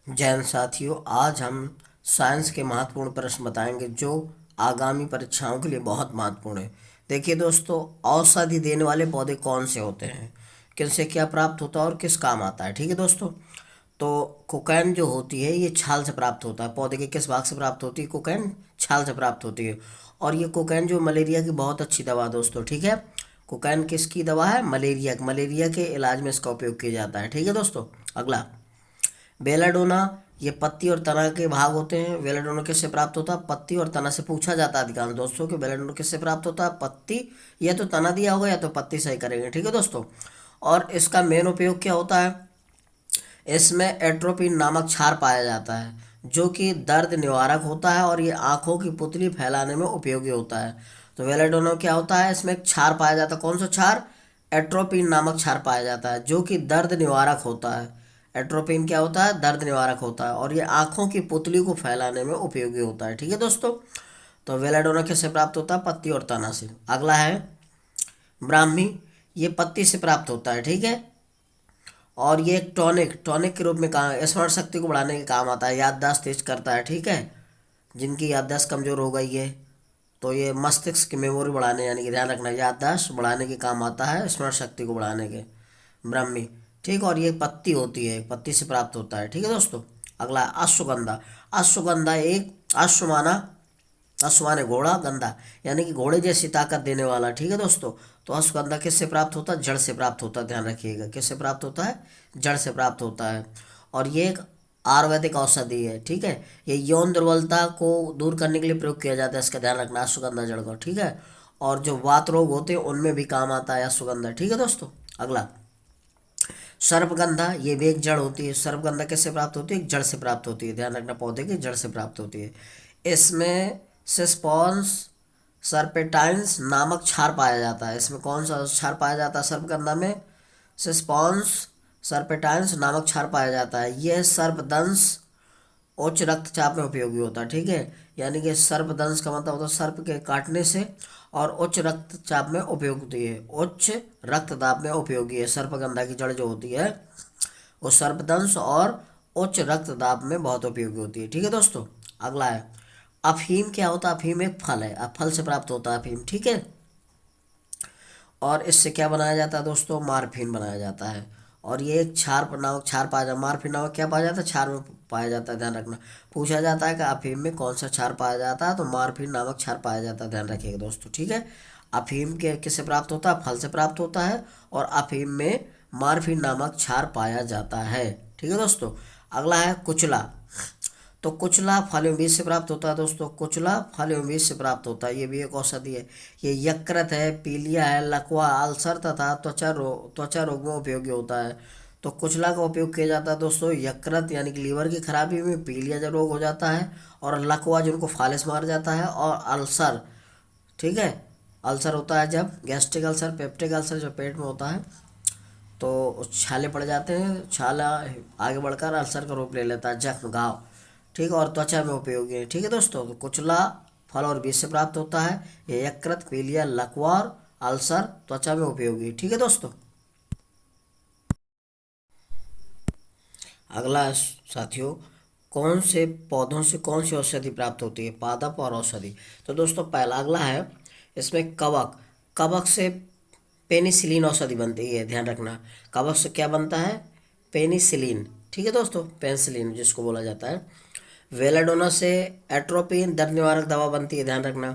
जैन साथियों, आज हम साइंस के महत्वपूर्ण प्रश्न बताएंगे जो आगामी परीक्षाओं के लिए बहुत महत्वपूर्ण है। देखिए दोस्तों, औषधि देने वाले पौधे कौन से होते हैं, किनसे क्या प्राप्त होता है और किस काम आता है। ठीक है दोस्तों, तो कोकैन जो होती है ये छाल से प्राप्त होता है। पौधे के किस भाग से प्राप्त होती है? कोकैन छाल से प्राप्त होती है। और ये कोकैन जो मलेरिया की बहुत अच्छी दवा है दोस्तों। ठीक है, कोकैन किसकी दवा है? मलेरिया के इलाज में इसका उपयोग किया जाता है। ठीक है दोस्तों, अगला बेलाडोना। ये पत्ती और तना के भाग होते हैं। बेलाडोना किससे प्राप्त होता है? पत्ती और तना से। पूछा जाता है अधिकांश दोस्तों कि बेलाडोना किससे प्राप्त होता है? पत्ती या तो तना दिया होगा या तो पत्ती सही करेंगे। ठीक है दोस्तों, और इसका मेन उपयोग क्या होता है? इसमें एट्रोपिन नामक क्षार पाया जाता है जो कि दर्द निवारक होता है और ये आंखों की पुतली फैलाने में उपयोगी होता है। तो वेलाडोना क्या होता है? इसमें एक क्षार पाया जाता है। कौन सा क्षार? एट्रोपिन नामक क्षार पाया जाता है जो कि दर्द निवारक होता है। एट्रोपिन क्या होता है? दर्द निवारक होता है और ये आंखों की पुतली को फैलाने में उपयोगी होता है। ठीक है दोस्तों, तो वेलाडोना किससे प्राप्त होता है? पत्ती और तना से। अगला है ब्राह्मी। ये पत्ती से प्राप्त होता है। ठीक है, और ये एक टॉनिक टॉनिक के रूप में काम, स्मरण शक्ति को बढ़ाने के काम आता है, याददाश्त तेज करता है। ठीक है, जिनकी याददाश्त कमज़ोर हो गई है तो ये मस्तिष्क की मेमोरी बढ़ाने, यानी कि ध्यान रखना, याददाश्त बढ़ाने के काम आता है, स्मरण शक्ति को बढ़ाने के। ब्राह्मी। ठीक, और ये पत्ती होती है, पत्ती से प्राप्त होता है। ठीक है दोस्तों, अगला है अश्वगंधा। अश्वगंधा एक अश्वमाना, अश्व घोड़ा, गंधा यानी कि घोड़े जैसी ताकत देने वाला। ठीक है दोस्तों, तो अश्वगंधा किससे प्राप्त होता है? जड़ से प्राप्त होता है। ध्यान रखिएगा, किससे प्राप्त होता है? जड़ से प्राप्त होता है। और ये एक आयुर्वेदिक औषधि है। ठीक है, ये यौन दुर्बलता को दूर करने के लिए प्रयोग किया जाता है, इसका ध्यान रखना, अश्वगंधा जड़ को। ठीक है, और जो वात रोग होते हैं उनमें भी काम आता है अश्वगंधा। ठीक है दोस्तों, अगला सर्पगंधा। ये भी एक जड़ होती है। सर्पगंधा किससे प्राप्त होती है? एक जड़ से प्राप्त होती है। ध्यान रखना, पौधे की जड़ से प्राप्त होती है। इसमें सिस्पॉन्स सर्पेटाइन्स नामक क्षार पाया जाता है। इसमें कौन सा क्षार पाया जाता है सर्पगंधा में? सिस्पॉन्स सर्पेटाइन्स नामक क्षार पाया जाता है। यह सर्पदंश उच्च रक्तचाप में उपयोगी होता है। ठीक है, यानी कि सर्पदंश का मतलब होता है सर्प के काटने से, और उच्च रक्तचाप में उपयोगी है, उच्च रक्तदाब में उपयोगी है। सर्पगंधा की जड़ जो होती है वो सर्पदंश और उच्च रक्तदाब में बहुत उपयोगी होती है। ठीक है दोस्तों, अगला है अफीम। क्या होता है? अफीम एक फल है, अब फल से प्राप्त होता है अफीम। ठीक है, और इससे क्या बनाया जाता है दोस्तों? मार्फिन बनाया जाता है। और ये एक क्षार नामक क्षार पाया जाता है। मार्फिन नामक क्या पाया जाता है? क्षार में पाया जाता है। ध्यान रखना, पूछा जाता है कि अफीम में कौन सा क्षार पाया जाता है, तो मार्फिन नामक क्षार पाया जाता है। ध्यान रखिएगा दोस्तों। ठीक है, अफीम के किससे प्राप्त होता है? फल से प्राप्त होता है, और अफीम में मार्फिन नामक क्षार पाया जाता है। ठीक है दोस्तों, अगला है कुचला। तो कुचला फल एवं बीज से प्राप्त होता है दोस्तों। कुचला फल एवं बीज से प्राप्त होता है, ये भी एक औषधि है। ये यकृत है, पीलिया है, लकवा, अल्सर तथा त्वचा रोग में उपयोगी होता है। तो कुचला का उपयोग किया जाता है दोस्तों यकृत यानी कि लीवर की खराबी में, पीलिया जब रोग हो जाता है, और लकवा जिनको फालिस मार जाता है, और अल्सर। ठीक है, अल्सर होता है जब गैस्ट्रिक अल्सर, पेप्टिक अल्सर जो पेट में होता है, तो छाले पड़ जाते हैं, छाला आगे बढ़कर अल्सर का रूप ले लेता है, जख्म, घाव। ठीक है, और त्वचा में उपयोगी है। ठीक है दोस्तों, तो कुचला फल और बीज से प्राप्त होता है। ये यकृत, पीलिया, लकवा और अल्सर त्वचा में उपयोगी। ठीक है दोस्तों, अगला साथियों, कौन से पौधों से कौन सी औषधि प्राप्त होती है? पादप और औषधि। तो दोस्तों पहला अगला है, इसमें कवक। कवक से पेनिसिलिन औषधि बनती है। ध्यान रखना, कवक से क्या बनता है? पेनिसिलिन। ठीक है दोस्तों, पेनिसिलिन जिसको बोला जाता है। वेलाडोना से एट्रोपिन दर्द निवारक दवा बनती है। ध्यान रखना,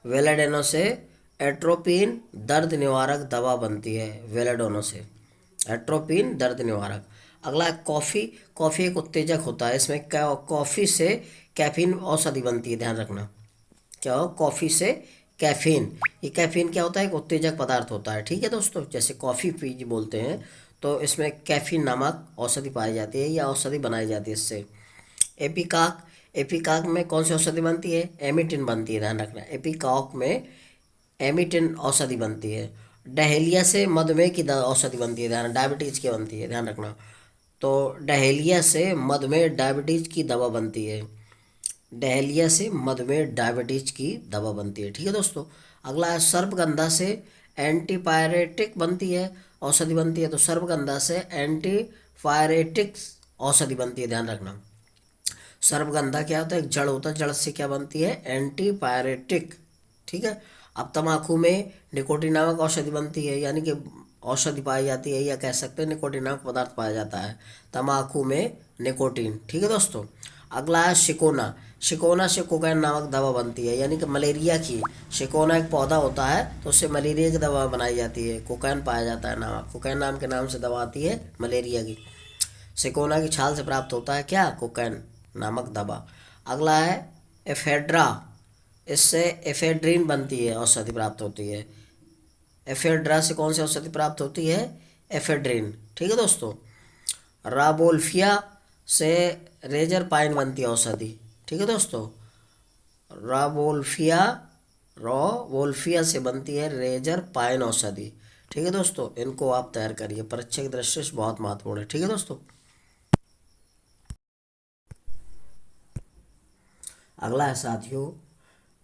वेलाडोना से एट्रोपिन दर्द निवारक दवा बनती है। वेलाडोना से एट्रोपिन दर्द निवारक। अगला है कॉफ़ी। कॉफ़ी एक उत्तेजक होता है। इसमें क्या? कॉफ़ी से कैफीन औषधि बनती है। ध्यान रखना, क्या हो? कॉफ़ी से कैफीन। ये कैफीन क्या होता है? एक उत्तेजक पदार्थ होता है। ठीक है दोस्तों, जैसे कॉफ़ी पी बोलते हैं, तो इसमें कैफीन नामक औषधि पाई जाती है या औषधि बनाई जाती है इससे। एपिकाक। एपिकाक में कौन सी औषधि बनती है? एमिटिन बनती है। ध्यान रखना, एपिकाक में एमिटिन औषधि बनती है। डहेलिया से मधुमेह की औषधि बनती है। ध्यान, डायबिटीज की बनती है। ध्यान रखना, तो डहेलिया से मधुमेह डायबिटीज की दवा बनती है। डहेलिया से मधुमेह डायबिटीज की दवा बनती है। ठीक है दोस्तों, अगला है सर्पगंधा से एंटीपायरेटिक बनती है, औषधि बनती है। तो सर्पगंधा से एंटीपायरेटिक औषधि बनती है, ध्यान रखना। सर्पगंधा क्या होता है, एक जड़ होता है, जड़ से क्या बनती है, एंटीपायरेटिक। ठीक है। अब तम्बाकू में निकोटीन नामक औषधि बनती है, यानी कि औषधि पाई जाती है, या कह सकते हैं निकोटीन नामक पदार्थ पाया जाता है तम्बाकू में, निकोटीन। ठीक है दोस्तों। अगला है शिकोना। शिकोना से कोकाइन नामक दवा बनती है, यानी कि मलेरिया की, शिकोना एक पौधा होता है तो उससे मलेरिया की दवा बनाई जाती है, कोकाइन पाया जाता है नाम, कोकाइन नाम के नाम से दवा आती है मलेरिया की। सिकोना की छाल से प्राप्त होता है क्या, कोकेन नामक दवा। अगला है एफेड्रा। इससे एफेड्रीन बनती है, औषधि प्राप्त होती है। एफेड्रा से कौन सी औषधि प्राप्त होती है, एफेड्रीन। ठीक है दोस्तों। राबोल्फिया से रेजर पाइन बनती है औषधि। ठीक है दोस्तों। राबोल्फिया रोवोल्फिया से बनती है रेजर पाइन औषधि। ठीक है दोस्तों, इनको आप तैयार करिए, परीक्षा की दृष्टि से बहुत महत्वपूर्ण है। ठीक है दोस्तों। अगला है साथियों,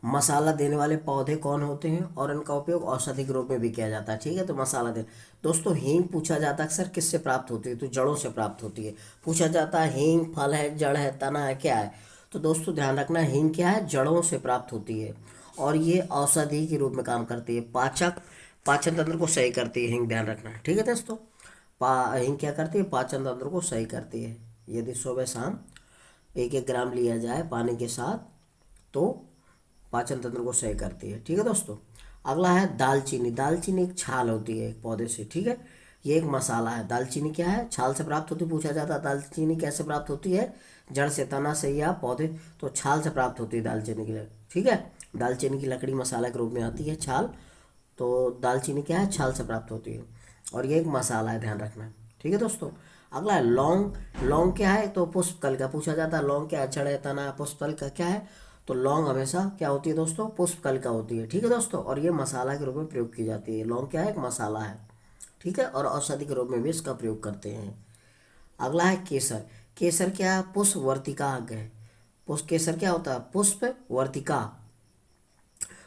मसाला देने वाले पौधे कौन होते हैं और इनका उपयोग औषधि के रूप में भी किया जाता है। ठीक है। तो मसाला दे, दोस्तों हींग पूछा जाता है अक्सर किससे प्राप्त होती है, तो जड़ों से प्राप्त होती है। पूछा जाता है हींग फल है, जड़ है, तना है, क्या है, तो दोस्तों ध्यान रखना, हींग क्या है, जड़ों से प्राप्त होती है और ये औषधि के रूप में काम करती है, पाचक, पाचन तंत्र को सही करती है हींग, ध्यान रखना। ठीक है दोस्तों। हींग क्या करती है, पाचन तंत्र को सही करती है। यदि सुबह शाम 1-1 ग्राम लिया जाए पानी के साथ तो पाचन तंत्र को सही करती है। ठीक है दोस्तों। अगला है दालचीनी। दालचीनी एक छाल होती है एक पौधे से। ठीक है। ये एक मसाला है। दालचीनी क्या है, छाल से प्राप्त होती है। पूछा जाता है दालचीनी कैसे प्राप्त होती है, जड़ से, तना से या पौधे, तो छाल से प्राप्त होती है दालचीनी की लकड़ी। ठीक है। दालचीनी की लकड़ी मसाला के रूप में आती है, छाल, तो दालचीनी क्या है, छाल से प्राप्त होती है और ये एक मसाला है, ध्यान रखना। ठीक है दोस्तों। अगला है लौंग। लौंग क्या है, तो पुष्पकल का पूछा जाता है, लौंग क्या है, जड़ है, तना है, पुष्पकल का क्या है, तो लौंग हमेशा क्या होती है दोस्तों, पुष्पकल का होती है। ठीक है दोस्तों। और ये मसाला के रूप में प्रयोग की जाती है। लौंग क्या है, एक मसाला है। ठीक है। और औषधि के रूप में भी इसका प्रयोग करते हैं। अगला है केसर। केसर क्या है, पुष्प वर्तिका है। पुष्प, केसर क्या होता है, पुष्प वर्तिका,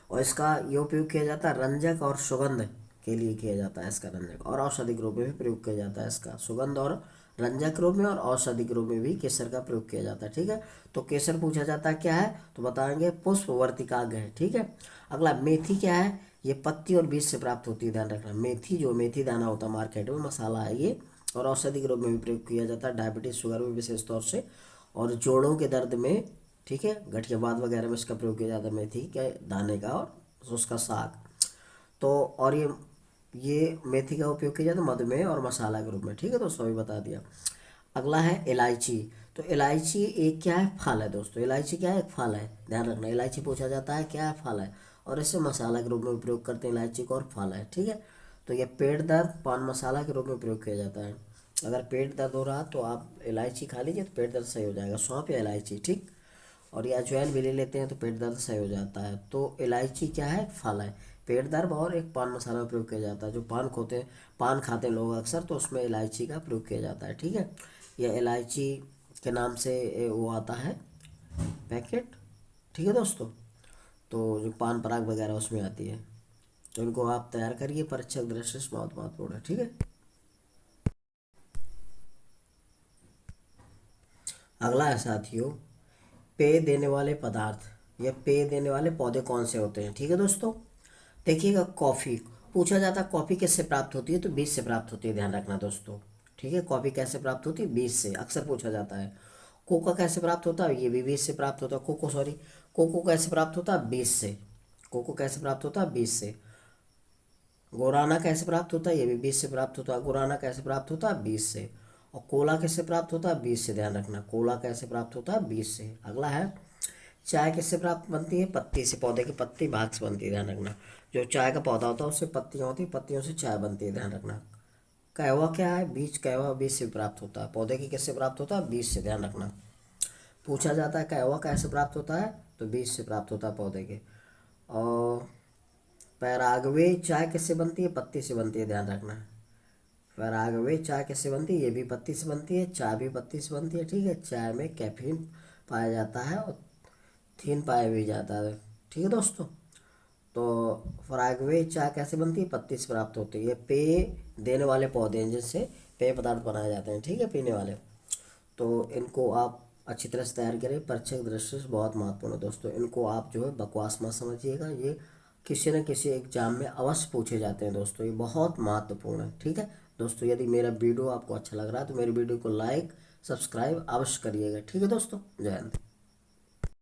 और इसका ये उपयोग किया जाता है रंजक और सुगंध के लिए किया जाता है इसका, रंजक और औषधि के रूप में भी प्रयोग किया जाता है इसका, सुगंध और रंजक के रूप में और औषधि के रूप में भी केसर का प्रयोग किया जाता है। ठीक है। तो केसर पूछा जाता है क्या है, तो बताएंगे पुष्प वर्तिकाग्र है। ठीक है। अगला मेथी क्या है, ये पत्ती और बीज से प्राप्त होती है, ध्यान रखना। मेथी, जो मेथी दाना होता है मार्केट में, मसाला है ये, और औषधि के रूप में भी प्रयोग किया जाता है डायबिटीज, शुगर में विशेष तौर से, और जोड़ों के दर्द में। ठीक है। गठियावाद वगैरह में इसका प्रयोग किया जाता है, मेथी के दाने का और उसका साग। तो और ये मेथी का उपयोग किया जाता है मधुमेह और मसाला के रूप में। ठीक है दोस्तों, अभी बता दिया। अगला है इलायची। तो इलायची एक क्या है, फल है दोस्तों। इलायची क्या है, एक फल है, ध्यान रखना। इलायची पूछा जाता है क्या है, फल है, और इसे मसाला के रूप में प्रयोग करते हैं इलायची को, और फल है। ठीक है। तो ये पेट दर्द, पान मसाला के रूप में प्रयोग किया जाता है। अगर पेट दर्द हो रहा तो आप इलायची खा लीजिए तो पेट दर्द सही हो जाएगा, सौंफ या इलायची। ठीक। और ये अजवाइन भी ले लेते हैं तो पेट दर्द सही हो जाता है। तो इलायची क्या है, फल है, पेट दर्द और एक पान मसाला में प्रयोग किया जाता है। जो पान खाते हैं लोग अक्सर, तो उसमें इलायची का प्रयोग किया जाता है। ठीक है। यह इलायची के नाम से वो आता है पैकेट। ठीक है दोस्तों। तो जो पान पराग वगैरह उसमें आती है, तो इनको आप तैयार करिए, परीक्षा की दृष्टि से बहुत महत्वपूर्ण है। ठीक है। अगला है साथियों, पेय देने वाले पदार्थ या पेय देने वाले पौधे कौन से होते हैं। ठीक है दोस्तों। देखिएगा, कॉफ़ी पूछा जाता है, कॉफ़ी किससे प्राप्त होती है, तो बीज से प्राप्त होती है, ध्यान रखना दोस्तों। ठीक है। कॉफ़ी कैसे प्राप्त होती है, बीज से, अक्सर पूछा जाता है। कोका कैसे प्राप्त होता है, ये भी बीज से प्राप्त होता है, कोको कैसे प्राप्त होता है, बीज से। कोको कैसे प्राप्त होता है, बीज से। गोराना कैसे प्राप्त होता है, ये भी बीज से प्राप्त होता है। गोराना कैसे प्राप्त होता है, बीज से। और कोला कैसे प्राप्त होता है, बीज से, ध्यान रखना। कोला कैसे प्राप्त होता है, बीज से। अगला है चाय किससे प्राप्त बनती है, पत्ती से, पौधे की पत्ती भाग से बनती है, ध्यान रखना। जो चाय का पौधा होता है उससे पत्तियां होती है, पत्तियों से चाय बनती है, ध्यान रखना। कहवा क्या है, बीज, कहवा बीज से प्राप्त होता है। पौधे की किससे प्राप्त होता है, बीज से, ध्यान रखना। पूछा जाता है कहवा कैसे प्राप्त होता है, तो बीज से प्राप्त होता है पौधे के। और पैरागवे चाय किससे बनती है, पत्ती से बनती है, ध्यान रखना। पैरागवे चाय किससे बनती है, ये भी पत्ती से बनती है, चाय भी पत्ती से बनती है। ठीक है। चाय में कैफीन पाया जाता है और थीन पाया भी जाता है। ठीक है दोस्तों। तो परागवे चाय कैसे बनती है, पत्ती से प्राप्त होती है। ये पेय देने वाले पौधे हैं जिससे पेय पदार्थ बनाए जाते हैं। ठीक है, पीने वाले। तो इनको आप अच्छी तरह से तैयार करें। परीक्षा की दृष्टि से बहुत महत्वपूर्ण है दोस्तों, इनको आप जो है बकवास मत समझिएगा, ये किसी न किसी एग्जाम में अवश्य पूछे जाते हैं दोस्तों, ये बहुत महत्वपूर्ण है। ठीक है दोस्तों, यदि मेरा वीडियो आपको अच्छा लग रहा है तो मेरी वीडियो को लाइक सब्सक्राइब अवश्य करिएगा। ठीक है दोस्तों, जय हिंद।